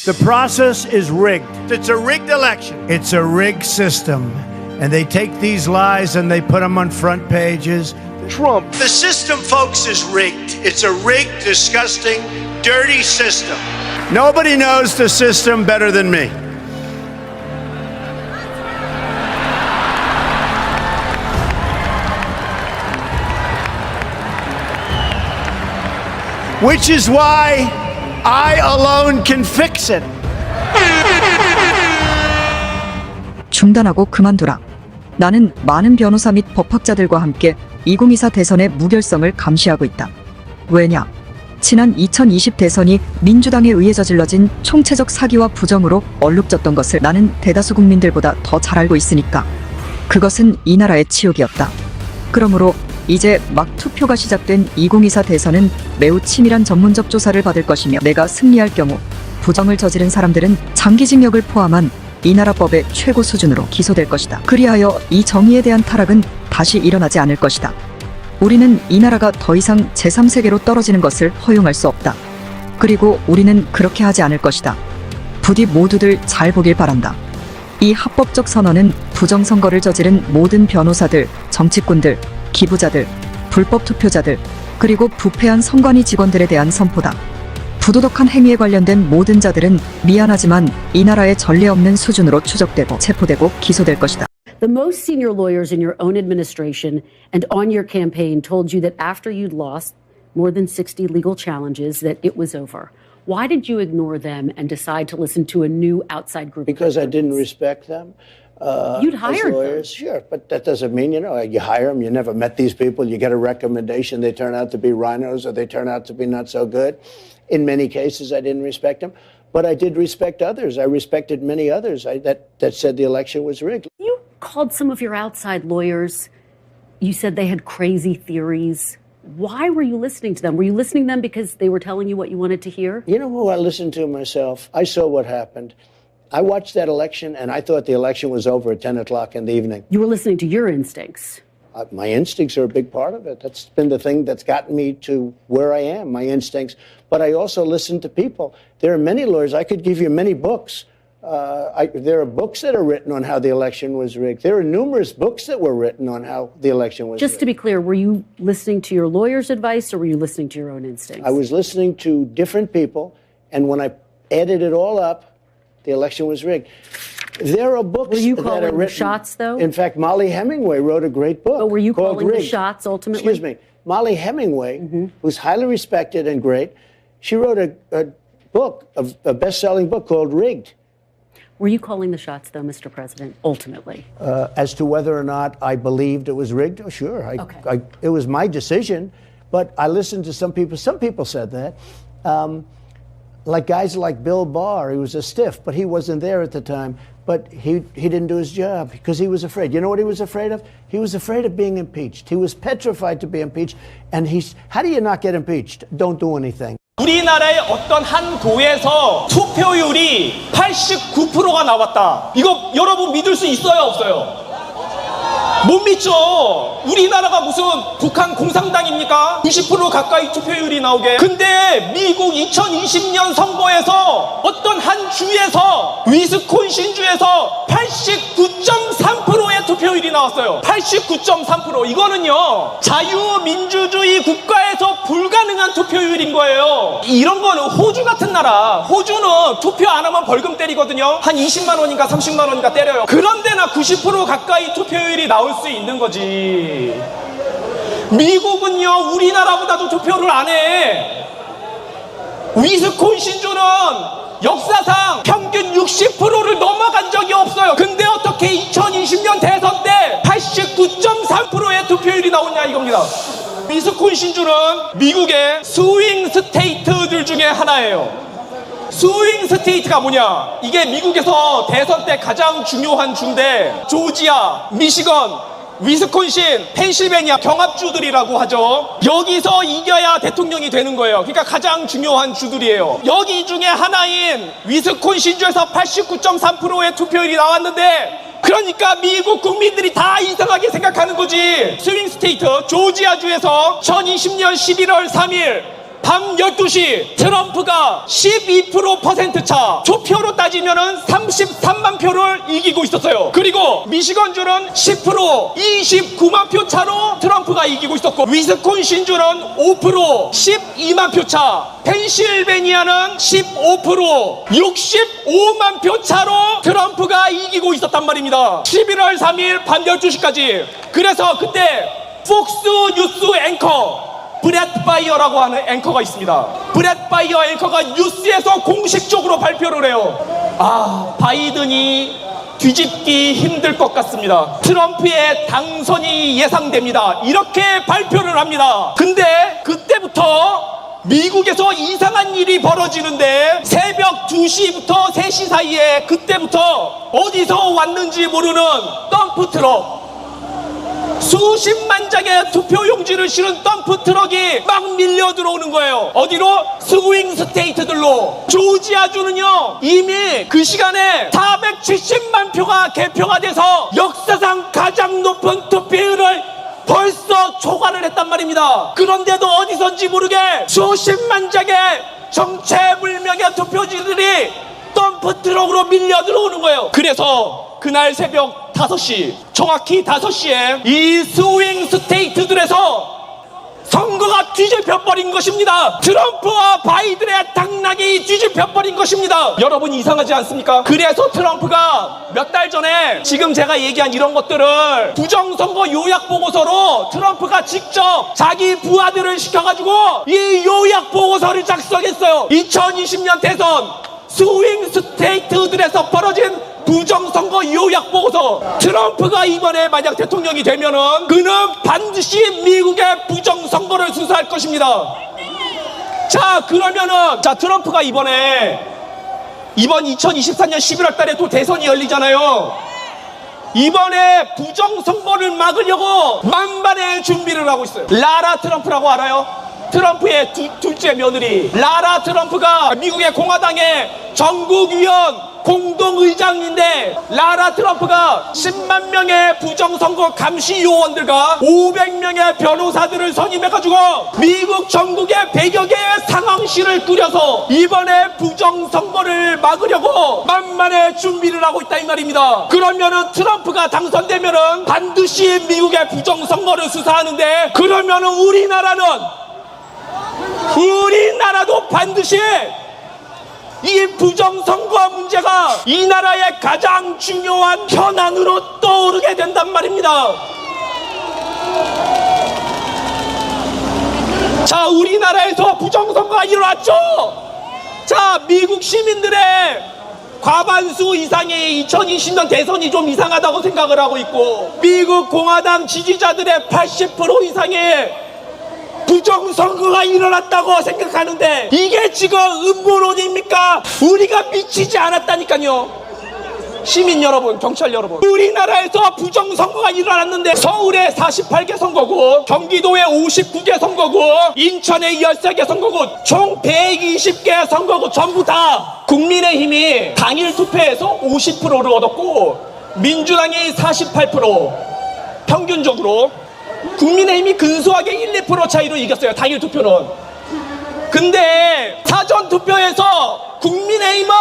The process is rigged. It's a rigged election. It's a rigged system. And they take these lies and they put them on front pages. Trump. The system, folks, is rigged. It's a rigged, disgusting, dirty system. Nobody knows the system better than me. Which is why I alone can fix it. 중단하고 그만두라. 나는 많은 변호사 및 법학자들과 함께 2024 대선의 무결성을 감시하고 있다. 왜냐? 지난 2020 대선이 민주당에 의해 저질러진 총체적 사기와 부정으로 얼룩졌던 것을 나는 대다수 국민들보다 더 잘 알고 있으니까. 그것은 이 나라의 치욕이었다. 그러므로 이제 막 투표가 시작된 2024 대선은 매우 치밀한 전문적 조사를 받을 것이며 내가 승리할 경우 부정을 저지른 사람들은 장기징역을 포함한 이 나라 법의 최고 수준으로 기소될 것이다. 그리하여 이 정의에 대한 타락은 다시 일어나지 않을 것이다. 우리는 이 나라가 더 이상 제3세계로 떨어지는 것을 허용할 수 없다. 그리고 우리는 그렇게 하지 않을 것이다. 부디 모두들 잘 보길 바란다. 이 합법적 선언은 부정선거를 저지른 모든 변호사들, 정치꾼들, 기부자들, 불법 투표자들, 그리고 부패한 선관위 직원들에 대한 선포다. 부도덕한 행위에 관련된 모든 자들은 미안하지만 이 나라의 전례 없는 수준으로 추적되고 체포되고 기소될 것이다. The most senior lawyers in your own administration and on your campaign told you that after you'd lost more than 60 legal challenges that it was over. Why did you ignore them and decide to listen to a new outside group? Because I didn't respect them. You'd hired lawyers, them. Sure, but that doesn't mean, you hire them, you never met these people, you get a recommendation, they turn out to be rhinos or they turn out to be not so good. In many cases, I didn't respect them, but I did respect others. I respected many others that said the election was rigged. You called some of your outside lawyers. You said they had crazy theories. Why were you listening to them? Were you listening to them because they were telling you what you wanted to hear? You know who I listened to myself? I saw what happened. I watched that election, and I thought the election was over at 10 o'clock in the evening. You were listening to your instincts. My instincts are a big part of it. That's been the thing that's gotten me to where I am, my instincts. But I also listen to people. There are many lawyers. I could give you many books. There are books that are written on how the election was rigged. There are numerous books that were written on how the election was rigged. Just to be clear, were you listening to your lawyer's advice or were you listening to your own instincts? I was listening to different people, and when I added it all up, the election was rigged. There are books were you that calling are the written. shots, though? In fact, Molly Hemingway wrote a great book. But were you called calling the Rigged. shots ultimately? Excuse me. Molly Hemingway, who's highly respected and great, she wrote a book, a best-selling book called Rigged. Were you calling the shots, though, Mr. President, ultimately? As to whether or not I believed it was rigged, oh, sure. It was my decision, but I listened to some people. Some people said that. Like guys like Bill Barr, he was a stiff, but he wasn't there at the time. But he didn't do his job because he was afraid. You know what he was afraid of? He was afraid of being impeached. He was petrified to be impeached. And how do you not get impeached? Don't do anything. 우리나라의 어떤 한 도에서 투표율이 89%가 나왔다. 이거 여러분 믿을 수 있어요, 없어요? 못 믿죠. 우리나라가 무슨 북한 공산당입니까? 90% 가까이 투표율이 나오게. 근데 미국 2020년 선거에서 어떤 한 주에서 위스콘신주에서 89.3%의 투표율이 나왔어요. 89.3%. 이거는요, 자유민주주의 국가에서 불가능한 투표율인 거예요. 이런 거는 호주 같은 나라, 호주는 투표 안 하면 벌금 때리거든요. 한 20만 원인가 30만 원인가 때려요. 그런데나 90% 가까이 투표율이 나올 수 있는 거지. 미국은요, 우리나라보다도 투표를 안 해. 위스콘신주는 역사상 평균 60%를 넘어간 적이 없어요. 근데 어떻게 2020년 대선 때 89.3%의 투표율이 나오냐 이겁니다. 위스콘신주는 미국의 스윙 스테이트들 중에 하나예요. 스윙 스테이트가 뭐냐? 이게 미국에서 대선 때 가장 중요한 주인데, 조지아, 미시건, 위스콘신, 펜실베니아 경합주들이라고 하죠. 여기서 이겨야 대통령이 되는 거예요. 그러니까 가장 중요한 주들이에요. 여기 중에 하나인 위스콘신주에서 89.3%의 투표율이 나왔는데, 그러니까 미국 국민들이 다 이상하게 생각하는 거지. 스윙 스테이트 조지아주에서 2020년 11월 3일 밤 12시 트럼프가 12% 차, 투표로 따지면은 33만 표를 이기고 있었어요. 그리고 미시건주는 10%, 29만 표 차로 트럼프가 이기고 있었고, 위스콘신주는 5%, 12만 표 차, 펜실베니아는 15%, 65만 표 차로 트럼프가 이기고 있었단 말입니다. 11월 3일 밤 12시까지. 그래서 그때 폭스 뉴스 앵커 브렛 바이어라고 하는 앵커가 있습니다. 브렛 바이어 앵커가 뉴스에서 공식적으로 발표를 해요. 바이든이 뒤집기 힘들 것 같습니다. 트럼프의 당선이 예상됩니다. 이렇게 발표를 합니다. 근데 그때부터 미국에서 이상한 일이 벌어지는데, 새벽 2시부터 3시 사이에 그때부터 어디서 왔는지 모르는 덤프 트럭, 수십만 장의 투표용지를 실은 덤프 트럭이 막 밀려 들어오는 거예요. 어디로? 스윙 스테이트들로. 조지아주는요, 이미 그 시간에 470만 표가 개표가 돼서 역사상 가장 높은 투표율을 벌써 초과를 했단 말입니다. 그런데도 어디선지 모르게 수십만 장의 정체불명의 투표지들이 덤프 트럭으로 밀려 들어오는 거예요. 그래서 그날 새벽 5시, 정확히 5시에 이 스윙 스테이트들에서 선거가 뒤집혀버린 것입니다. 트럼프와 바이든의 당락이 뒤집혀버린 것입니다. 여러분, 이상하지 않습니까? 그래서 트럼프가 몇 달 전에 지금 제가 얘기한 이런 것들을 부정선거 요약보고서로 트럼프가 직접 자기 부하들을 시켜가지고 이 요약보고서를 작성했어요. 2020년 대선 스윙 스테이트들에서 벌어진 부정선거 요약보고서. 트럼프가 이번에 만약 대통령이 되면은 그는 반드시 미국의 부정선거를 수사할 것입니다. 자, 그러면은 트럼프가 이번 2024년 11월 달에 또 대선이 열리잖아요. 이번에 부정선거를 막으려고 만반의 준비를 하고 있어요. 라라 트럼프라고 알아요? 트럼프의 둘째 며느리 라라 트럼프가 미국의 공화당의 전국위원 공동의장인데, 라라 트럼프가 10만 명의 부정선거 감시 요원들과 500명의 변호사들을 선임해가지고 미국 전국에 100여 개의 상황실을 꾸려서 이번에 부정선거를 막으려고 만만의 준비를 하고 있다, 이 말입니다. 그러면은 트럼프가 당선되면은 반드시 미국의 부정선거를 수사하는데, 그러면은 우리나라도 반드시 이 부정선거 문제가 이 나라의 가장 중요한 현안으로 떠오르게 된단 말입니다. 자, 우리나라에서 부정선거가 일어났죠. 자, 미국 시민들의 과반수 이상이 2020년 대선이 좀 이상하다고 생각을 하고 있고, 미국 공화당 지지자들의 80% 이상이 부정선거가 일어났다고 생각하는데, 이게 지금 음모론입니까? 우리가 미치지 않았다니까요. 시민 여러분, 경찰 여러분, 우리나라에서 부정선거가 일어났는데 서울에 48개 선거구, 경기도에 59개 선거구, 인천에 13개 선거구, 총 120개 선거구 전부 다 국민의힘이 당일 투표에서 50%를 얻었고, 민주당이 48%, 평균적으로 국민의힘이 근소하게 1, 2% 차이로 이겼어요, 당일 투표는. 근데 사전 투표에서 국민의힘은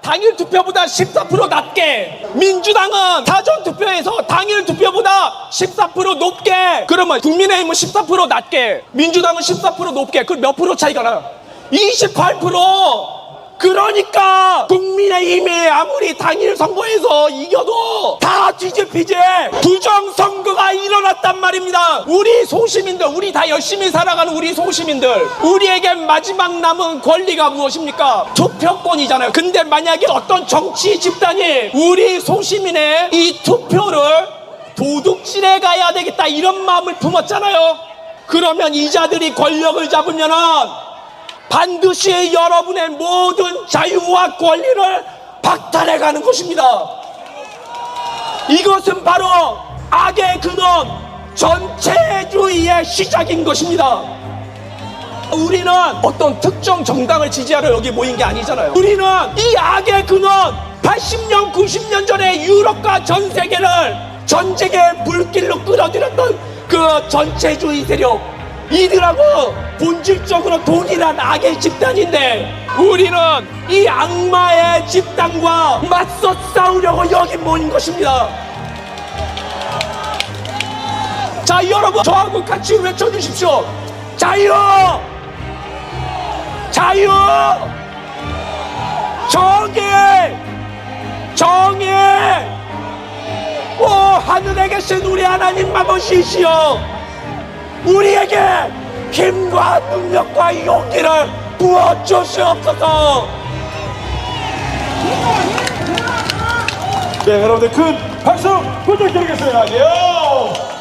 당일 투표보다 14% 낮게, 민주당은 사전 투표에서 당일 투표보다 14% 높게. 그러면 국민의힘은 14% 낮게, 민주당은 14% 높게. 그럼 몇 프로 차이가 나? 28%. 그러니까 국민의힘이 아무리 당일 선거에서 이겨도 다 뒤집히지. 부정선거가 일어났단 말입니다. 우리 소시민들, 우리 다 열심히 살아가는 우리 소시민들, 우리에게 마지막 남은 권리가 무엇입니까? 투표권이잖아요. 근데 만약에 어떤 정치 집단이 우리 소시민의 이 투표를 도둑질해 가야 되겠다, 이런 마음을 품었잖아요. 그러면 이자들이 권력을 잡으면은 반드시 여러분의 모든 자유와 권리를 박탈해가는 것입니다. 이것은 바로 악의 근원, 전체주의의 시작인 것입니다. 우리는 어떤 특정 정당을 지지하러 여기 모인 게 아니잖아요. 우리는 이 악의 근원, 80년, 90년 전에 유럽과 전 세계를 전쟁의 불길로 끌어들였던 그 전체주의 세력, 이들하고 본질적으로 동일한 악의 집단인데 우리는 이 악마의 집단과 맞서 싸우려고 여기 모인 것입니다. 자, 여러분 저하고 같이 외쳐주십시오. 자유! 자유! 정의! 정의! 오, 하늘에 계신 우리 하나님 아버지시여, 우리에게 힘과 능력과 용기를 부어주시옵소서. 네, 여러분들 큰 박수 부탁드리겠습니다. 요!